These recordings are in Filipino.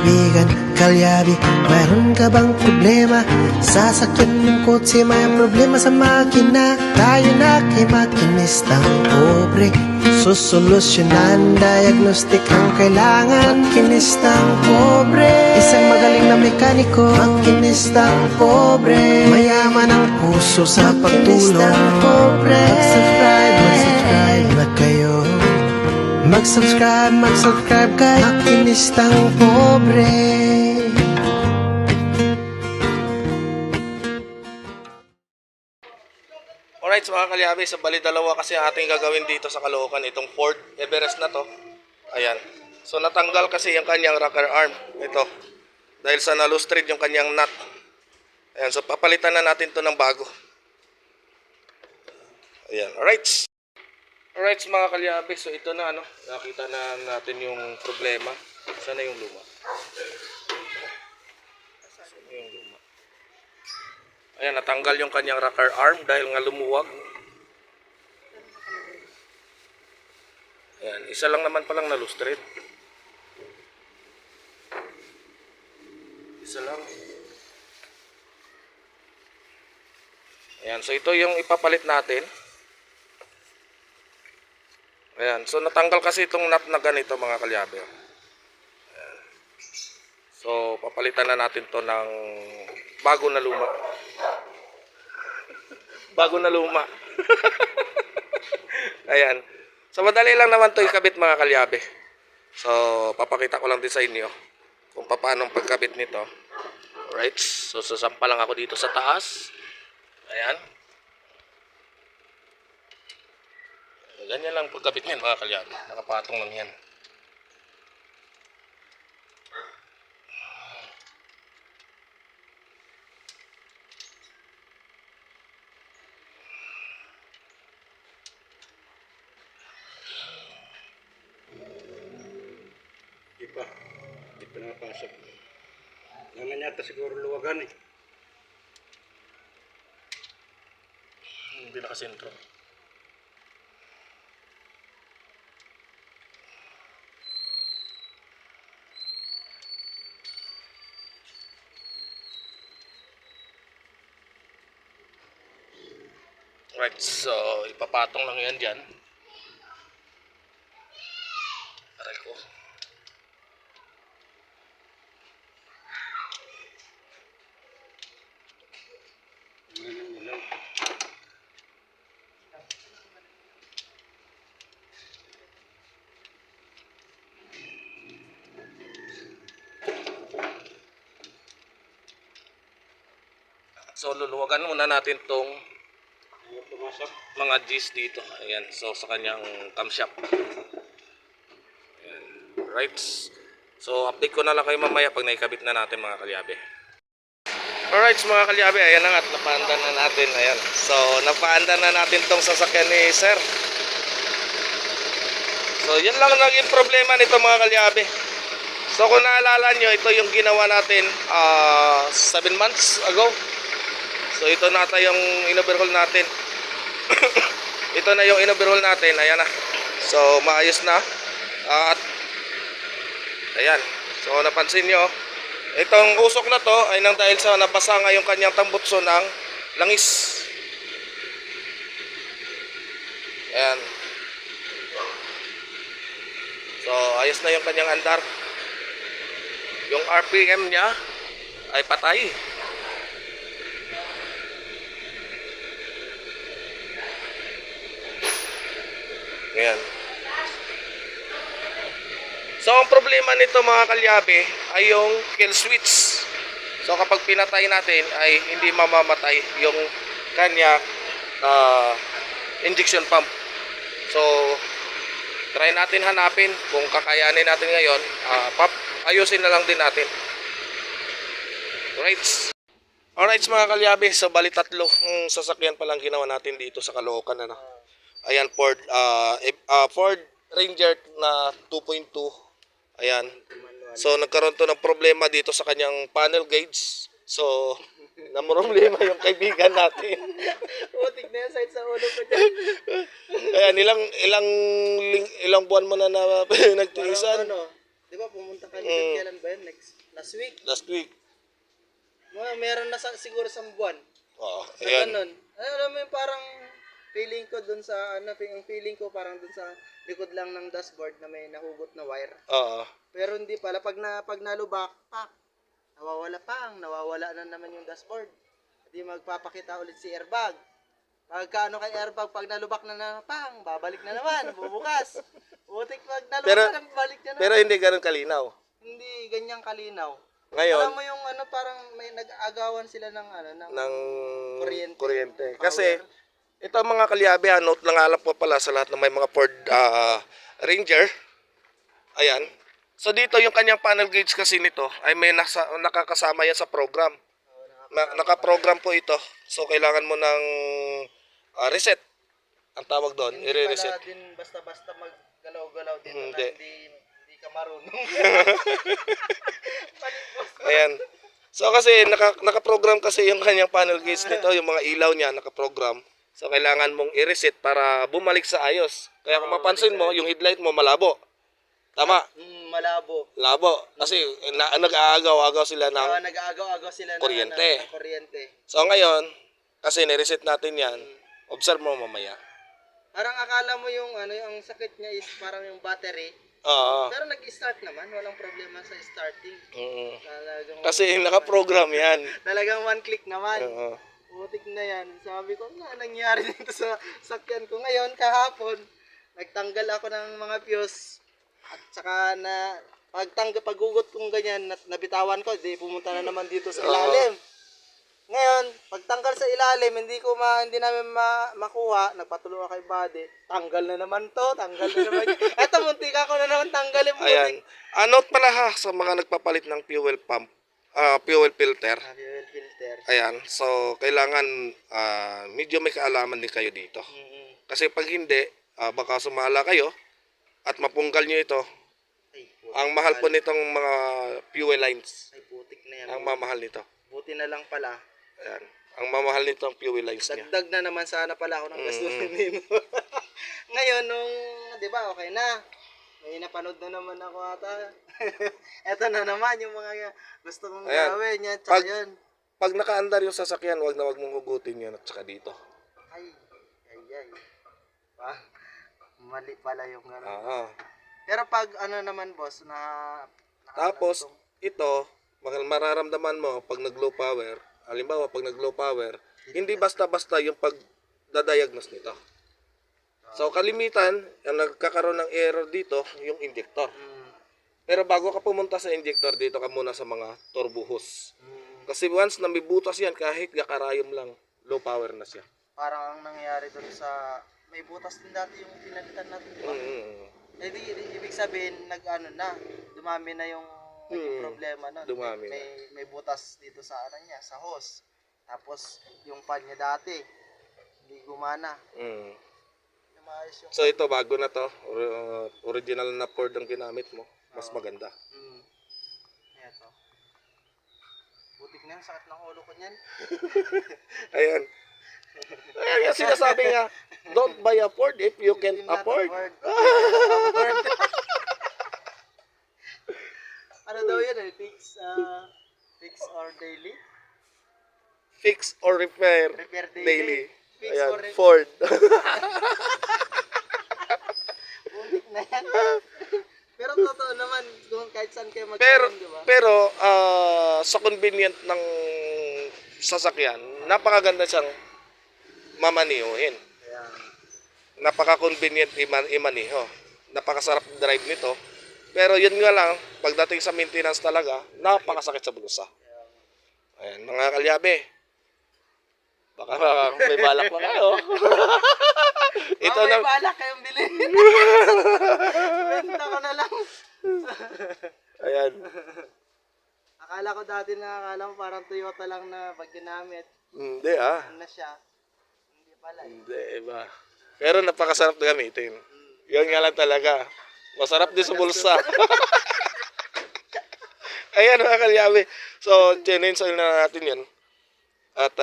kaibigan, kalyabi, mayroon ka bang problema? Sasakyan ng kotse, may problema sa makina. Tayo na kay makinistang pobre, susolusyonan, diagnostic ang kailangan. Makinistang pobre, isang magaling na mekaniko. Makinistang pobre, mayaman ang puso sa pagtulong. Mag-subscribe na kayo. Mag-subscribe kay Makinistang Pobre. Alright, so mga kalyabe, sa bali dalawa kasi ang ating gagawin dito sa Caloocan, itong Ford Everest na to. Ayan. So natanggal kasi yung kanyang rocker arm. Ito. Dahil sa nalustrade yung kanyang nut. Ayan, so papalitan na natin to ng bago. Ayan, alright. Alright mga kalyabe, so ito na nakita na natin yung problema. Sana yung luma. Sana yung luma. Ayan, natanggal yung kanyang rocker arm dahil nga lumuwag. Ayan, isa lang naman palang nalustrate. Isa lang. Ayan, so ito yung ipapalit natin. Ayan, so natanggal kasi itong nut na ganito mga kalyabe. Ayan. So papalitan na natin to ng bago na luma. Bago na luma. Ayan. So madali lang naman to ikabit mga kalyabe. So papakita ko lang din sa inyo kung paano pagkabit nito. Alright, so sasampa lang ako dito sa taas. Ayan. Ganyan lang pagkabit niyan mga kalyabe. Nakapatong lang yan. Di pa nakapasok. Naman yata siguro luwagan eh. Hindi nakasentro. Right, so ipapatong lang yan dyan. Aray ko. So luluwagan muna natin tong mga G's dito. Ayan, so sa kanyang camshaft. Ayan. Right. So update ko na lang kayo mamaya pag naikabit na natin mga kalyabe. Alright mga kalyabe, ayan na nga, napaandan na natin. Ayan. So napaandan na natin tong sasakyan ni Sir. So yan lang naging problema nito mga kalyabe. So kung naalala nyo, ito yung ginawa natin 7 months ago. So ito na yung in-overhaul natin. Ito na yung in-overhaul natin. Ayan na. So maayos na. At ayan. So napansin nyo, itong usok na to ay nang dahil sa nabasa nga yung kanyang tambutso ng langis. Ayan. So ayos na yung kanyang andar. Yung RPM niya ay patay. Ayan. So ang problema nito mga kalyabe ay yung kill switch. So kapag pinatay natin ay hindi mamamatay yung kanya injection pump. So try natin hanapin kung kakayanin natin ngayon. Ayusin na lang din natin. Alright mga kalyabe, so bali tatlo sasakyan pa lang ginawa natin dito sa Caloocan. Ayan, Ford Ranger na 2.2. Ayan. So nagkaroon to ng problema dito sa kanyang panel gauge. So namroblema yung kaibigan natin. Putik na yung side sa ulo ko dyan. Ayan, ilang buwan mo na nagtiisan. Di ba pumunta kayo doon kailan ba yun? Last week? Last week. Meron na siguro sa buwan. Oo, Na ayan. ganun. Alam mo yung parang feeling ko doon sa, yung feeling ko parang doon sa likod lang ng dashboard na may nahugot na wire. Oo. Pero hindi pala, pag nalubak, nawawala na naman yung dashboard. Hindi magpapakita ulit si airbag. Pagka kay airbag, pag nalubak na babalik na naman, bubukas. Butik pag nalubak na, balik na naman. Pero hindi ganun kalinaw. Hindi ganyang kalinaw. Ngayon, Alam mo yung parang may nag-aagawan sila ng ng kuryente. kuryente. Power. Kasi, ito mga kalyabe, note lang alam po pala sa lahat ng may mga Ford Ranger. Ayan. So dito yung kanyang panel gauge kasi nito ay may nakakasama yan sa program. Nakaprogram po ito. So kailangan mo ng reset. Ang tawag doon, Hindi i-reset. pala din basta-basta maggalaw-galaw dito Hindi. na hindi ka marunong. Ayan. So kasi nakaprogram kasi yung kanyang panel gauge nito, yung mga ilaw niya nakaprogram. So kailangan mong i-reset para bumalik sa ayos. Kaya kung mapansin mo, yung headlight mo malabo. Tama. Malabo. Labo. Kasi nag-aagaw-agaw sila ng Nag-aagaw-agaw sila kuryente. ng kuryente. So ngayon, kasi ni-reset natin yan, observe mo mamaya. Parang akala mo yung yung sakit niya is parang yung battery. Oo. Pero nag-start naman, walang problema sa starting. Kasi nakaprogram yan. Talagang one click naman. Oo. Putik na yan. Sabi ko, nangyari dito sa sakyan ko ngayon, kahapon. Nagtanggal ako ng mga fuse. At saka paghugot kong ganyan, nabitawan ko, di pumunta na naman dito sa ilalim. Ngayon, pagtanggal sa ilalim, hindi namin makuha, nagpatuloy ako kay Buddy. Tanggal na naman to, tanggal na naman. Eto, muntik ako na naman tanggalin. Ayan. Note pala ha, sa mga nagpapalit ng fuel pump, fuel filter. Fuel filter. Ayan. So, kailangan medyo may kaalaman din kayo dito. Kasi pag hindi, baka sumala kayo at mapunggal nyo ito. Ay, Ang mahal po nitong mga fuel lines. Ay, putik na yan. Ang mamahal nito. Buti na lang pala. Ayan. Ang mamahal nitong fuel lines niya. Dagdag na naman sana pala ako ng gasolina. Ngayon, di ba, okay na. May napanood na naman ako ata. Eto na naman yung mga gusto kong gawin. Yan, tsaka yun. Pag nakaandar yung sasakyan, wag mong hugutin yan at saka dito. Ay. Mali pala yung gano'n. Oo. Pero pag naman boss, Tapos, ito, mararamdaman mo pag nag-low power, halimbawa pag nag-low power, hindi basta-basta yung pag-diagnose nito. So, kalimitan, yung nagkakaroon ng error dito, yung injector. Pero bago ka pumunta sa injector, dito ka muna sa mga turbo hose. Kasi once na may butas yan, kahit gakarayom lang, low power na siya. Parang ang nangyayari doon sa, may butas din dati yung pinalitan natin, di ba? Ibig sabihin, dumami na yung problema nun. Dumami may butas dito sa sa hose. Tapos, yung fan niya dati, hindi gumana. So ito, bago na to. Original na Ford ang ginamit mo. Mas maganda. Eto. Butik na yan, sakit ng ulo ko niyan. Ayan. Ayan yung sinasabi nga, don't buy a Ford if you can afford. Ano daw yan fix or daily? Fix or repair, Repair daily. Fix Ayan, or repair. Ford. Butik na yan. Pero totoo naman, kung kahit saan kayo magkaroon, di ba? Pero sa convenient ng sasakyan, napakaganda siyang mamanihuhin. Ayan. Napaka-convenient imaniho. Napakasarap drive nito. Pero yun nga lang, pagdating sa maintenance talaga, napakasakit sa bulsa. Ayan, mga kalyabe. Baka may balak na kayo. Ito may na. balak kayong bilhin. Benta ko na lang. Ayan. Akala ko dati akala ko parang Toyota lang na pag ginamit. Hindi Ano na siya. Hindi pala. Hindi ba. Pero napakasarap na gamitin. Yun nga lang talaga. Masarap din sa bulsa. Ayan mga kalyabe. So, challenge na natin yan. At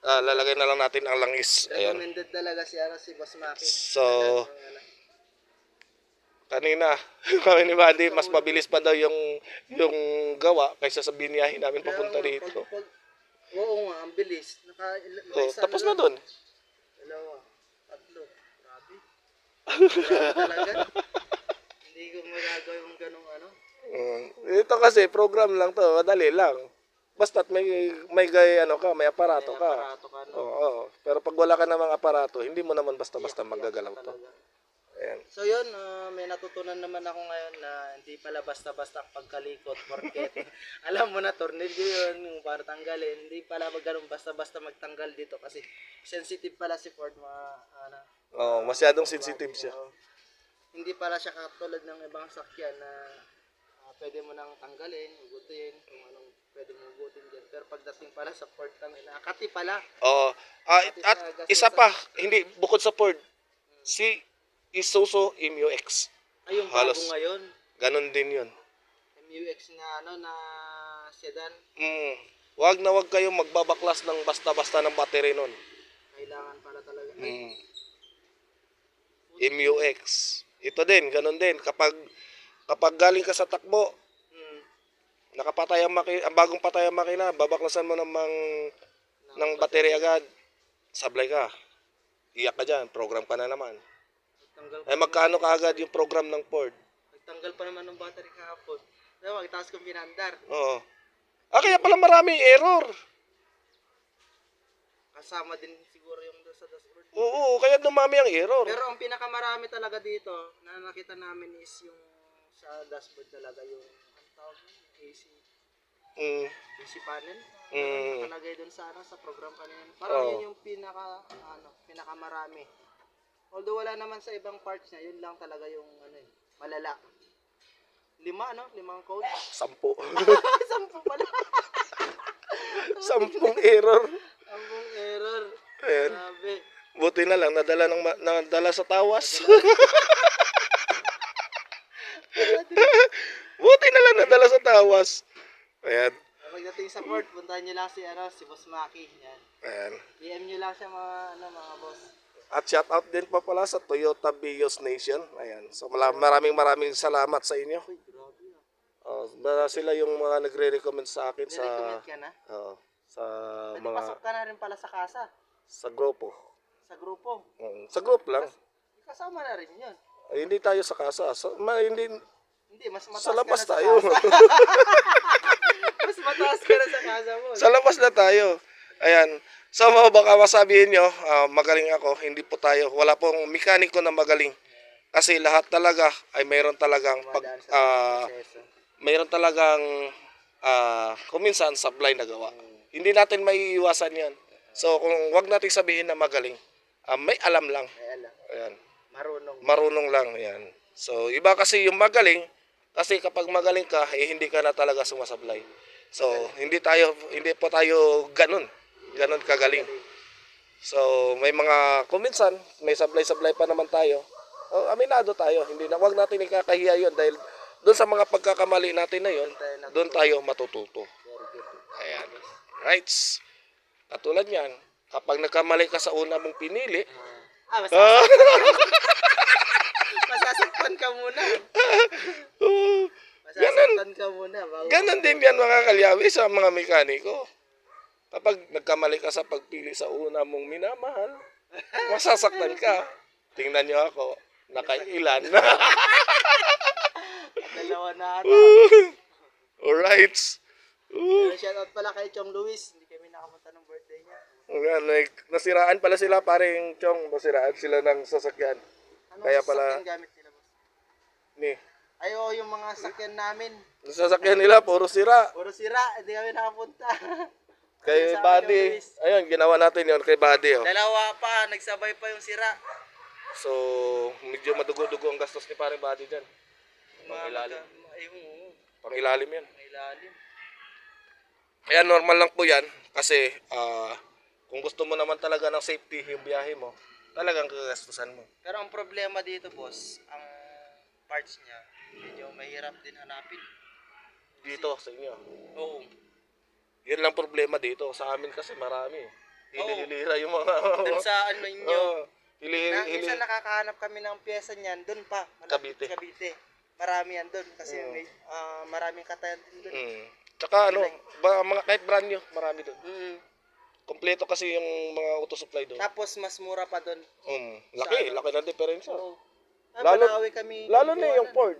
lalagay na lang natin ang langis. Ayan. Recommended talaga si Boss Maki. So, Kanina, kami ni Buddy, mas mabilis pa daw yung gawa kaysa sa biniyahin namin papunta dito. Oo nga, ang bilis. Oh, tapos na doon. Dalawa, tatlo. Grabe. Grabe talaga. Hindi ko magagawa yung ganong ano. Ito kasi program lang to, madali lang. Basta't may ano ka, may aparato ka. Aparato ka, no? Oo. Pero pag wala ka namang aparato, hindi mo naman basta-basta magagalaw to. Ayan. So yun, may natutunan naman ako ngayon na hindi pala basta-basta ang pagkalikot porket alam mo na tornilyo yun, yung para tanggalin, hindi pala ganun basta-basta magtanggal dito kasi sensitive pala si Ford Masyadong sensitive siya. Hindi pala siya katulad ng ibang sakyan na pwede mo nang tanggalin, ugutin, kung anong pwede mo ugutin dyan. Pero pagdating pala sa Ford kami, nakati pala. Oo. At isa pa, hindi bukod sa Ford, si Isuzu MU-X. Ay, yung Halos bago ngayon, ganon din yun. MU-X na na sedan, Wag na wag kayong magbabaklas ng basta-basta ng battery nun. kailangan pala talaga. MU-X. Ito din, ganon din. Kapag galing ka sa takbo, nakapatay ang bagong patay ang makina, babaklasan mo ng battery agad. Sablay ka. Iyak ka dyan, program ka na naman. Ay magkano kaagad yung program ng Ford? Nagtanggal pa naman ng battery kahapon. Diba, magtaas kong pinandar. Oo. Kaya pala maraming error. Kasama din siguro yung sa dashboard. Oo, kaya dumami ang error. Pero ang pinakamarami talaga dito na nakita namin is yung sa dashboard talaga yung ang tawag nun, AC panel. Nakalagay dun sa sa program kanina. Parang yun yung pinakamarami. Although wala naman sa ibang parts niya, yun lang talaga yung malala. 5 5 code. 10. 10 pala. 10 error. 10 error. Ayan. Grabe. Buti na lang, nadala sa tawas. Buti na lang, nadala sa tawas. Ayan. Pagdating sa port, puntahan nyo lang si Boss Maki. Yan. Ayan. PM nyo lang siya mga boss. At shout out din pa pala sa Toyota Vios Nation. Ayan. So maraming salamat sa inyo. Uy, grabe Sila yung mga nagre-recommend sa akin sa Recommend ka na? sa Pwede mga pasok ka na rin pala sa kasa. sa grupo. Sa grupo. Sa group lang. Kasama na rin yun. Ay, hindi tayo sa kasa. Hindi Hindi, mas mataas sa labas ka na tayo. sa kasa. Mas mataas ka na sa kasa mo. Sa labas na tayo. Ayan. So baka masabihin nyo, magaling ako. Hindi po tayo. Wala pong mekaniko na magaling. Kasi lahat talaga ay mayroon talagang mayroon talagang kung minsan sablay na gawa. Hindi natin maiiwasan yan. So kung wag natin sabihin na magaling, may alam lang. Ayan. Marunong lang. Ayan. So iba kasi yung magaling, kasi kapag magaling ka, hindi ka na talaga sumasablay. So hindi po tayo ganun kagaling. So may mga kuminsan, may sablay pa naman tayo. Aminado tayo, wag natin ikakahiya 'yon dahil doon sa mga pagkakamali natin na 'yon, doon tayo matututo. Ayan. Right. Katulad niyan, kapag nagkamali ka sa una mong pinili, masasaktan ka muna. Ganon din yan mga kalyawi sa mga mekaniko. Kapag nagkamali ka sa pagpili sa una mong minamahal, masasaktan ka. Tingnan nyo ako, nakailan. Dalawa na ata. Alright. Shoutout pala kay Chong Luis. Hindi kami nakapunta ng birthday niya. Nasiraan pala sila, paring Chong. Nasiraan sila ng sasakyan. Kaya pala, sasakyan gamit nila, boss? Ay, yung mga sakyan namin. sasakyan nila, puro sira. Puro sira, hindi kami nakapunta. Kay Buddy, ayun, ginawa natin yon kay Buddy. Dalawa pa, nagsabay pa yung sira. So, medyo madugo-dugo ang gastos ni paring Buddy dyan. Pangilalim. Pangilalim yan. Pangilalim. Kaya normal lang po yan kasi kung gusto mo naman talaga ng safety yung biyahe mo, talagang kagastusan mo. Pero ang problema dito, boss, ang parts niya, medyo mahirap din hanapin. Dito sa inyo. Oo. Yan lang problema dito. Sa amin kasi marami. Hilira yung mga... Dun sa inyo. Minsan nakakahanap kami ng pyesa niyan, doon pa. Cavite. Cavite. Marami yan doon kasi may maraming katayan din doon. Tsaka mga kahit brand new, marami doon. Kompleto kasi yung mga auto supply doon. Tapos mas mura pa doon. Laki ng diferensya. Oo. Lalo- Banawi kami. Lalo na yung Ford.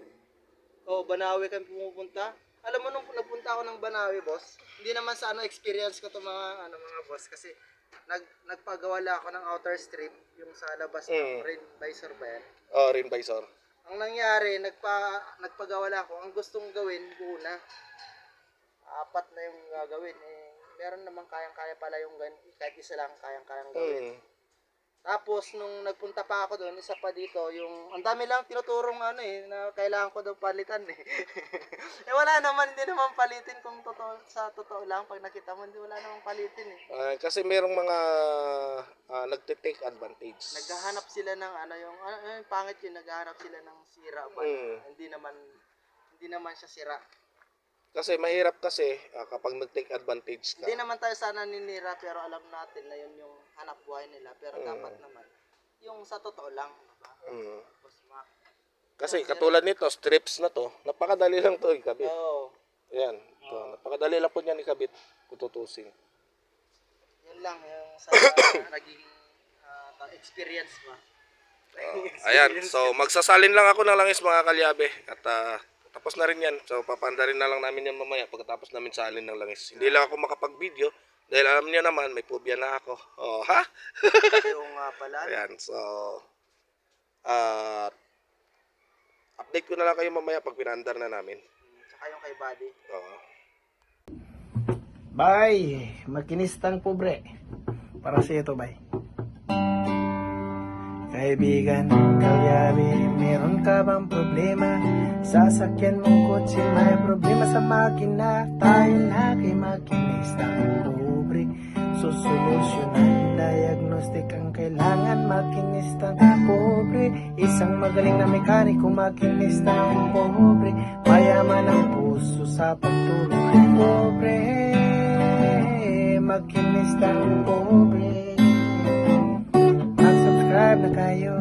Banawi kami pumupunta. Alam mo nung nagpunta ako ng Banawi, boss, hindi naman sa experience ko to mga boss kasi nagpagawa ako ng outer strip yung sa labas ng rain visor ba yan? Rim visor. Ang nangyari, nagpagawa ako. Ang gustong gawin, una, 4 na yung gagawin. Meron naman kayang-kaya pala yung kahit isa lang kayang-kayang gawin. Tapos, nung nagpunta pa ako doon, isa pa dito, yung, ang dami lang tinuturong na kailangan ko daw palitan wala naman, hindi naman palitin kung sa totoo lang, pag nakita mo, wala naman palitin Kasi merong mga nagte-take advantage. Naghahanap sila ng yung pangit yun, naghahanap sila ng sira ba? Hindi naman siya sira. Kasi mahirap kasi kapag nag-take advantage ka. Hindi naman tayo sana ninira pero alam natin na yun yung hanap buhay nila. Pero dapat naman, yung sa totoo lang. Diba? Kasi katulad nito, strips na to, napakadali lang to ikabit. Ayan, napakadali lang po niyan ikabit, kututusin. Yun lang, yung sa naging experience ba? Ayan, so magsasalin lang ako ng langis mga kalyabe. At tapos na rin yan. So papanda rin na lang namin yan mamaya pagkatapos namin salin ng langis. Hindi lang ako makapag-video dahil alam niyo naman may phobia na ako. Ha? Yung pala. Ayan, so update ko na lang kayo mamaya pag pinandar na namin. Tsaka yung kay Buddy. Bye, makinistang pobre. Para sa ito, bye. Kaibigan, kalyabe, meron ka bang problema? Sasakyan mong kotse, may problema sa makina. Tayo na kay makinistang pobre. Susolusyonan, diagnostic ang kailangan. Makinistang pobre, isang magaling na mekaniko. Makinistang pobre, mayaman ang puso sa pagtulong. Pobre, makinistang pobre. Mag-subscribe na kayo.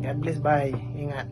God bless, bye. Ingat.